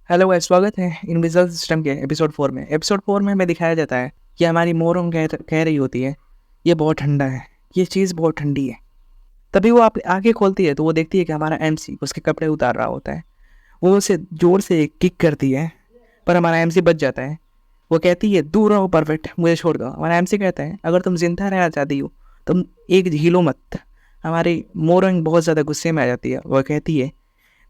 Hello guys, स्वागत है invisible system के एपिसोड 4 में। एपिसोड 4 में हमें दिखाया जाता है कि हमारी मोरंग कह रही होती है ये बहुत ठंडा है, ये चीज़ बहुत ठंडी है। तभी वो आप आंखें खोलती है तो वो देखती है कि हमारा एमसी उसके कपड़े उतार रहा होता है। वो उसे ज़ोर से किक करती है पर हमारा एमसी बच जाता है। वो कहती है दूर रहो परफेक्ट, मुझे छोड़ दो। हमारा एमसी कहता है अगर तुम जिंदा रहना चाहती हो तुम एक हिलो मत। हमारी मोरंग बहुत ज़्यादा गुस्से में आ जाती है। वह कहती है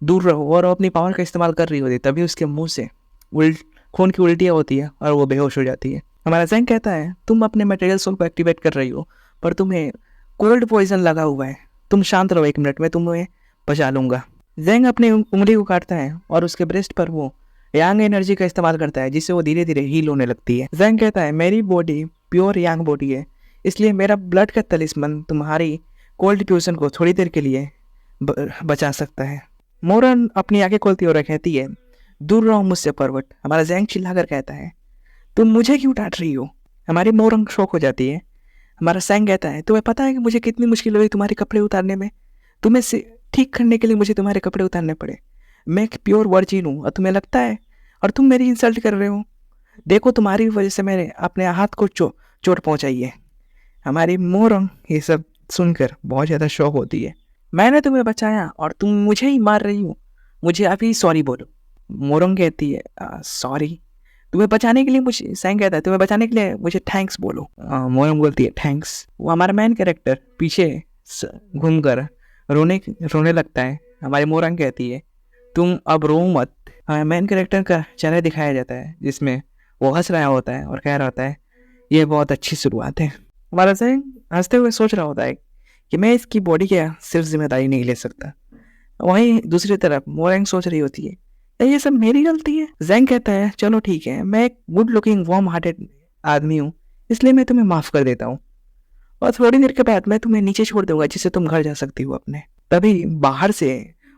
दूर रहो और वो अपनी पावर का इस्तेमाल कर रही होती है। तभी उसके मुंह से उल्ट खून की उल्टियाँ होती है और वो बेहोश हो जाती है। हमारा जैंग कहता है तुम अपने मटेरियल सोल को एक्टिवेट कर रही हो पर तुम्हें कोल्ड पॉइजन लगा हुआ है। तुम शांत रहो, 1 मिनट में तुम्हें बचा लूंगा। जैंग अपनी उंगली को काटता है और उसके ब्रेस्ट पर वो यांग एनर्जी का इस्तेमाल करता है जिससे वो धीरे धीरे हील होने लगती है। जैंग कहता है मेरी बॉडी प्योर यांग बॉडी है, इसलिए मेरा ब्लड का तलिस्मन तुम्हारी कोल्ड फ्यूजन को थोड़ी देर के लिए बचा सकता है। मोरन अपनी आंखें खोलती और कहती है दूर रहो मुझसे पर्वत। हमारा जैंग चिल्लाकर कहता है तुम मुझे क्यों डांट रही हो। हमारी मोरंग शौक हो जाती है। हमारा सैंग कहता है तुम्हें पता है कि मुझे कितनी मुश्किल हुई तुम्हारे कपड़े उतारने में। तुम्हें से ठीक करने के लिए मुझे तुम्हारे कपड़े उतारने पड़े। मैं एक प्योर वर्जिन हूँ और तुम्हें लगता है और तुम मेरी इंसल्ट कर रहे हो। देखो तुम्हारी वजह से मैंने अपने हाथ को चोट पहुंचाई है। हमारी मोरंग ये सब सुनकर बहुत ज़्यादा शौक होती है। मैंने तुम्हें बचाया और तुम मुझे ही मार रही हो, मुझे अभी सॉरी बोलो। मोरंग कहती है सॉरी तुम्हें बचाने के लिए। मुझे सैंग कहता है तुम्हें बचाने के लिए मुझे थैंक्स बोलो। मोरंग बोलती है थैंक्स। वो हमारा मेन कैरेक्टर पीछे घूमकर रोने रोने लगता है। हमारी मोरंग कहती है तुम अब रो मत। मेन कैरेक्टर का चेहरा दिखाया जाता है जिसमें वो हंस रहा होता है और कह रहा होता है ये बहुत अच्छी शुरुआत है। हमारा सैंग हंसते हुए सोच रहा होता है कि मैं इसकी बॉडी की सिर्फ जिम्मेदारी नहीं ले सकता। वहीं दूसरी तरफ मोरंग सोच रही होती है ये सब मेरी गलती है। जैंग कहता है चलो ठीक है, मैं एक गुड लुकिंग वार्म हार्टेड आदमी हूँ इसलिए मैं तुम्हें माफ कर देता हूँ और थोड़ी देर के बाद मैं तुम्हें नीचे छोड़ दूंगा जिससे तुम घर जा सकती हो अपने। तभी बाहर से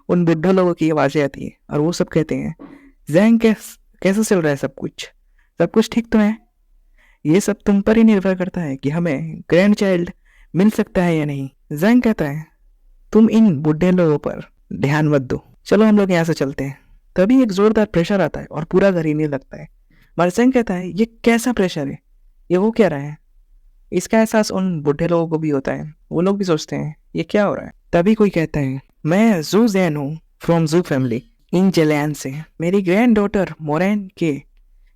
उन बुढ़े लोगों की आवाजें आती है और वो सब कहते हैं जैंग कैसे चल रहा है सब कुछ ठीक तो है। ये सब तुम पर ही निर्भर करता है कि हमें ग्रैंड चाइल्ड मिल सकता है या नहीं। जैंग कहता है तुम इन बुढ़े लोगों पर ध्यान मत दो, चलो हम लोग यहाँ से चलते हैं। तभी एक जोरदार प्रेशर आता है और पूरा घर हिलने लगता है। मरसेंग कहता है ये कैसा प्रेशर है, ये वो कह रहा है। इसका एहसास उन बुढ़े लोगों को भी होता है। वो लोग भी सोचते हैं ये क्या हो रहा है। तभी कोई कहता है मैं जू जैन हूँ फ्रॉम जू फैमिली इन जेलैन से। मेरी ग्रैंड डॉटर मोरैन के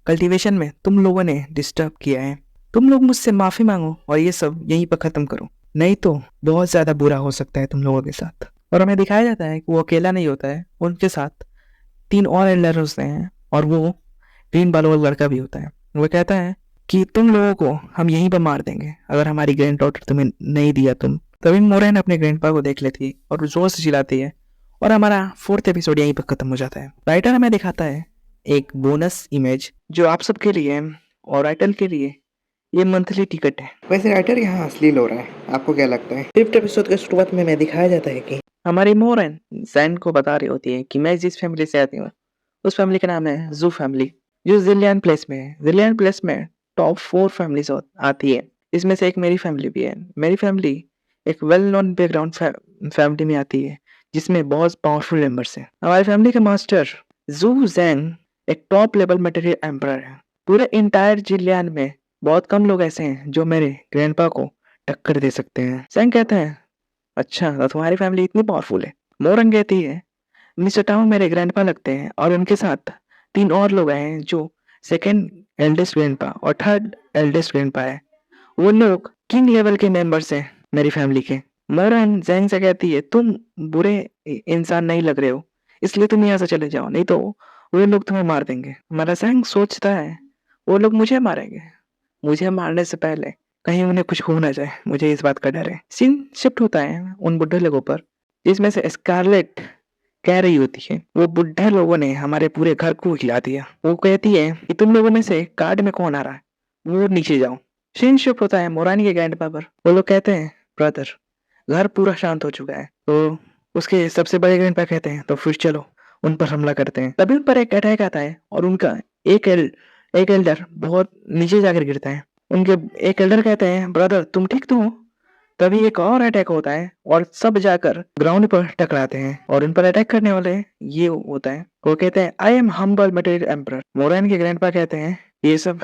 कल्टीवेशन में तुम लोगों ने डिस्टर्ब किया है। तुम लोग मुझसे माफी मांगो और ये सब यहीं पर खत्म करो, नहीं तो बहुत ज्यादा बुरा हो सकता है तुम लोगों के साथ। और हमें दिखाया जाता है कि वो अकेला नहीं होता है, उनके साथ 3 और एल्डर होते हैं और वो ग्रीन बालों वाला लड़का भी होता है। वो कहता है कि तुम लोगों को हम यहीं पर मार देंगे अगर हमारी ग्रैंड डॉटर तुम्हें नहीं दिया तुम। तभी मोरैन अपने ग्रैंडपा को देख लेती है और जोर से चिल्लाती है और हमारा 4th एपिसोड यहीं पर खत्म हो जाता है। राइटर हमें दिखाता है एक बोनस इमेज जो आप सबके लिए और राइटर के लिए ये मंथली टिकट है। वैसे राइटर यहाँ असली लो रहा है, आपको क्या लगता है? 5th एपिसोड के शुरुआत में दिखाया जाता है कि हमारी मोरन जैन को बता रही होती है कि मैं जिस फैमिली से आती हूँ उस फैमिली का नाम है जू फैमिली, जो जिलियन प्लेस में है। जिलियन प्लेस में टॉप 4 फैमिलीज आती है, इसमें से एक मेरी फैमिली भी है। मेरी फैमिली एक वेल नोन बैकग्राउंड फैमिली में आती है जिसमें बहुत पावरफुल मेंबर्स हैं। हमारी फैमिली के मास्टर जू जैन एक टॉप लेवल मटेरियल एम्परर है। पूरे इंटायर जिलियन में बहुत कम लोग ऐसे हैं जो मेरे ग्रैंडपा को टक्कर दे सकते हैं। सैंग कहता है अच्छा तो तुम्हारी फैमिली इतनी पावरफुल है। मोरंग कहती है मिस्टर टाउन मेरे ग्रैंडपा लगते हैं और उनके साथ 3 और लोग आए हैं जो सेकंड एल्डेस्ट ग्रैंडपा और थर्ड एल्डेस्ट ग्रैंडपा है। वो लोग किंग लेवल के मेंबर्स हैं मेरी फैमिली के। मोरन जैंग से कहती है तुम बुरे इंसान नहीं लग रहे हो इसलिए तुम यहाँ से चले जाओ, नहीं तो वो लोग तुम्हें मार देंगे। हमारा जैंग सोचता है वो लोग मुझे मारेंगे, मुझे मारने से पहले कहीं उन्हें कुछ हो ना जाए, मुझे इस बात का डर है। सीन शिफ्ट होता है उन बुढ़े लोगों पर जिसमें से स्कारलेट कह रही होती है वो बुढ़े लोगों ने हमारे पूरे घर को हिला दिया। वो कहती है कि तुम लोगों में से कार्ड में कौन आ रहा है, वो नीचे जाओ। सीन शिफ्ट होता है मोरानी के ग्रैंडपा पर। वो लोग कहते हैं ब्रदर घर पूरा शांत हो चुका है। तो उसके सबसे बड़े ग्रैंडपा कहते हैं तो फिर चलो उन पर हमला करते हैं। तभी उन पर एक अटैक आता है और उनका एक एल्डर बहुत नीचे जाकर गिरता है। उनके एक एल्डर कहते हैं ब्रदर तुम ठीक तो हो? तभी एक और अटैक होता है और सब जाकर ग्राउंड पर टकराते हैं और उन पर अटैक करने वाले ये होता है। वो कहते हैं I am humble material emperor. Moraine के ग्रैंडपा कहते हैं ये सब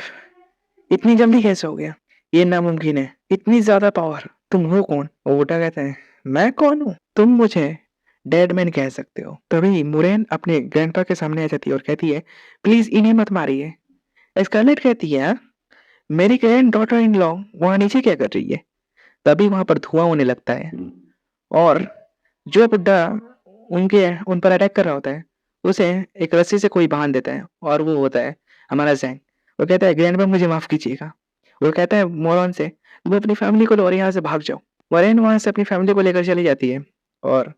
इतनी जल्दी कैसे हो गया, ये नामुमकिन है, इतनी ज्यादा पावर, तुम हो कौन? वो बूटा कहता है मैं कौन हूँ, तुम मुझे डेड मैन कह सकते हो। तभी मोरैन अपने ग्रैंडपा के सामने आ जाती है और कहती है प्लीज इन्हें मत मारिए। स्कारलेट कहती है मेरी ग्रैंड डॉटर इन लॉ वहां नीचे क्या कर रही है। तभी वहां पर धुआं होने लगता है और जो बुड्ढा उन पर अटैक कर रहा होता है उसे एक रस्सी से कोई बांध देता है और वो होता है हमारा जैंग। वो कहता है ग्रैंडपा मुझे माफ कीजिएगा। वो कहता है मोरन से तुम अपनी फैमिली को लो और यहाँ से भाग जाओ। वरेन वहां से अपनी फैमिली को लेकर चली जाती है और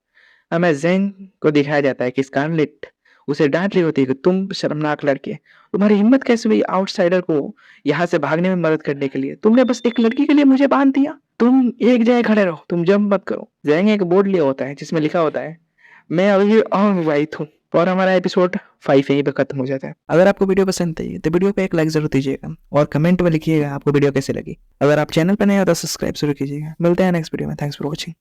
हमें जैंग को दिखाया जाता है कि स्कारलेट उसे डांट रही होती है कि तुम शर्मनाक लड़के, तुम्हारी हिम्मत कैसे हुई आउटसाइडर को यहाँ से भागने में मदद करने के लिए, तुमने बस एक लड़की के लिए मुझे बांध दिया, तुम एक जगह खड़े रहो, तुम जंप मत करो। जैंग एक बोर्ड लिया होता है जिसमें लिखा होता है मैं अभी अविवाहित हूँ। और हमारा एपिसोड 5 यहीं पे खत्म हो जाता है। अगर आपको वीडियो पसंद आई तो वीडियो पे एक लाइक जरूर दीजिएगा और कमेंट में लिखिएगा आपको वीडियो कैसे लगी। अगर आप चैनल पर नए हो तो सब्सक्राइब जरूर कीजिएगा। मिलते हैं नेक्स्ट वीडियो में। Thanks for watching.